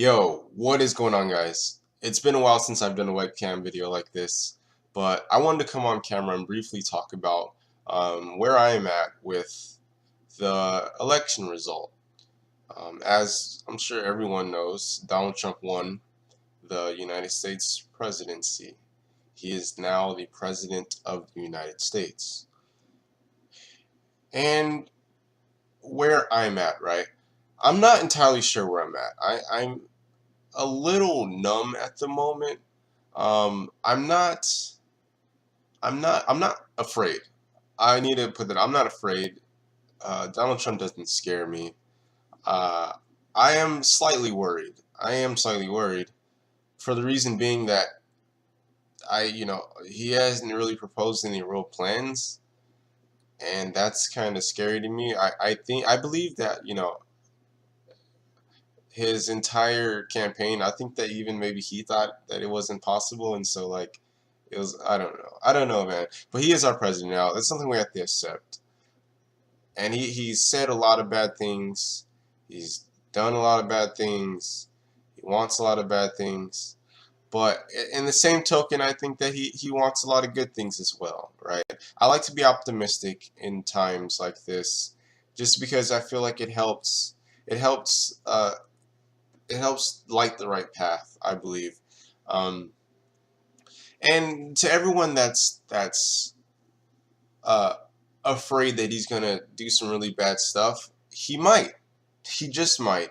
Yo, what is going on, guys? It's been a while since I've done a webcam video like this, but I wanted to come on camera and briefly talk about where I am at with the election result. As I'm sure everyone knows, Donald Trump won the United States presidency. He is now the president of the United States. And where I'm at, right? I'm not entirely sure where I'm at. I'm a little numb at the moment. I'm not. I'm not afraid. I need to put that. I'm not afraid. Donald Trump doesn't scare me. Uh, I am slightly worried. I am slightly worried for the reason being that he hasn't really proposed any real plans, and that's kind of scary to me. I believe that his entire campaign. I think that even maybe he thought that it wasn't possible, and so like it was. I don't know, man. But he is our president now. That's something we have to accept. And he's said a lot of bad things. He's done a lot of bad things. He wants a lot of bad things. But in the same token, I think that he wants a lot of good things as well, right? I like to be optimistic in times like this, just because I feel like it helps. It helps. It helps light the right path, I believe. Um, and to everyone that's uh, afraid that he's gonna do some really bad stuff, he might. He just might.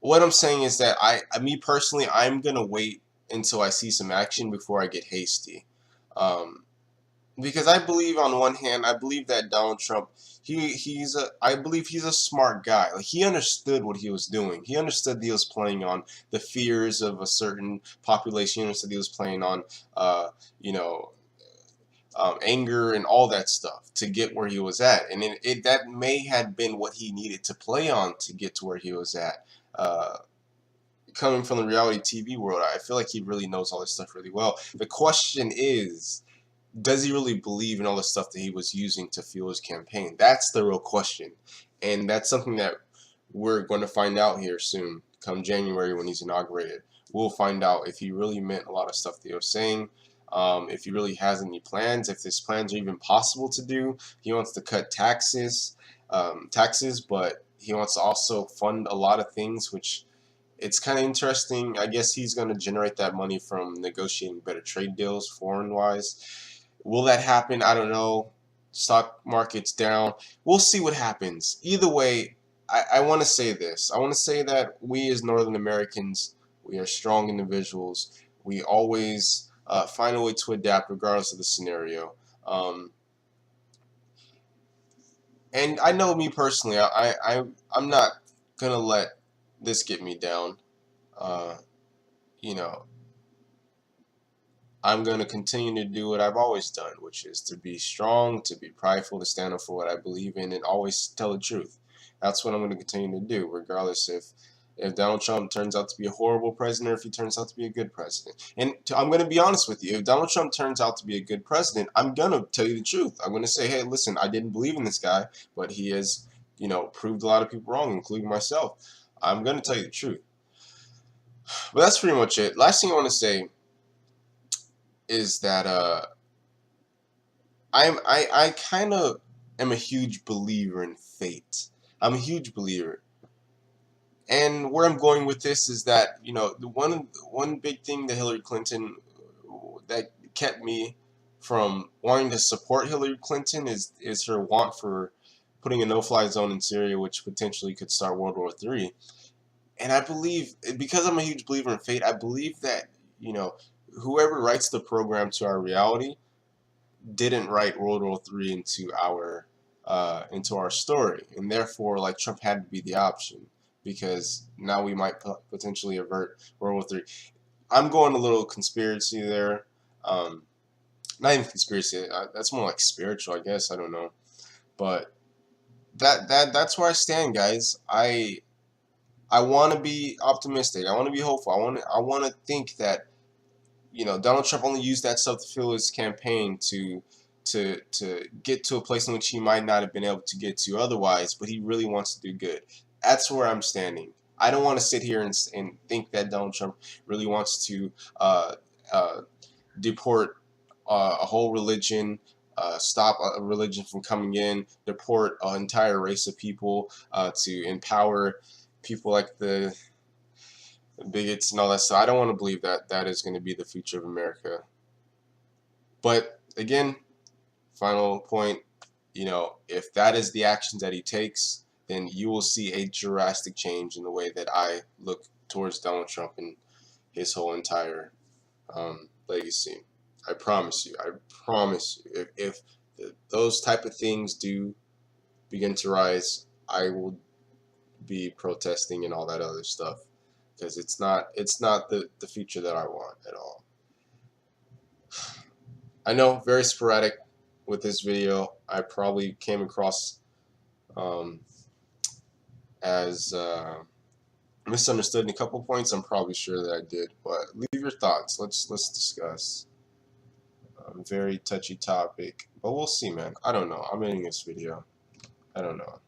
What I'm saying is that me personally, I'm gonna wait until I see some action before I get hasty. Um, because I believe on one hand, I believe that Donald Trump, I believe he's a smart guy. Like he understood what he was doing. He understood that he was playing on the fears of a certain population. He understood he was playing on, uh, you know, anger and all that stuff to get where he was at. And that may have been what he needed to play on to get to where he was at. Uh, Coming from the reality TV world, I feel like he really knows all this stuff really well. The question is, does he really believe in all the stuff that he was using to fuel his campaign? That's the real question. And that's something that we're going to find out here soon, come January when he's inaugurated. We'll find out if he really meant a lot of stuff that he was saying, if he really has any plans, if his plans are even possible to do. He wants to cut taxes, but he wants to also fund a lot of things, which it's kind of interesting. I guess he's going to generate that money from negotiating better trade deals, foreign wise. Will that happen? I don't know. Stock market's down. We'll see what happens. Either way, I want to say this. I want to say that we as Northern Americans, we are strong individuals. We always find a way to adapt regardless of the scenario. Um, and I know me personally, I'm not going to let this get me down. Uh, you know, I'm going to continue to do what I've always done, which is to be strong, to be prideful, to stand up for what I believe in, and always tell the truth. That's what I'm going to continue to do, regardless if Donald Trump turns out to be a horrible president or if he turns out to be a good president. And I'm going to be honest with you. If Donald Trump turns out to be a good president, I'm going to tell you the truth. I'm going to say, hey, listen, I didn't believe in this guy, but he has, proved a lot of people wrong, including myself. I'm going to tell you the truth. But that's pretty much it. Last thing I want to say is that I kind of am a huge believer in fate. I'm a huge believer, and where I'm going with this is that the one big thing that Hillary Clinton that kept me from wanting to support Hillary Clinton is her want for putting a no-fly zone in Syria, which potentially could start World War III. And I believe, because I'm a huge believer in fate, I believe that you know whoever writes the program to our reality didn't write World War III into our story, and therefore, like, Trump had to be the option because now we might potentially avert World War III. I'm going a little conspiracy there. Um, Not even conspiracy. That's more like spiritual, I guess. I don't know, but that's where I stand, guys. I want to be optimistic. I want to be hopeful. I want to think that Donald Trump only used that stuff to fuel his campaign to get to a place in which he might not have been able to get to otherwise, but he really wants to do good. That's where I'm standing. I don't want to sit here and think that Donald Trump really wants to uh, uh, deport a whole religion, stop a religion from coming in, deport an entire race of people, to empower people like the bigots and all that stuff. I don't want to believe that that is going to be the future of America. But again, final point, you know, if that is the actions that he takes, then you will see a drastic change in the way that I look towards Donald Trump and his whole entire legacy. I promise you. I promise you. If those type of things do begin to rise, I will be protesting and all that other stuff, because it's not the future that I want at all. I know, very sporadic with this video. I probably came across um, as misunderstood in a couple points. I'm probably sure that I did, but leave your thoughts. Let's discuss. Very touchy topic, but we'll see, man. I don't know. I'm ending this video. I don't know.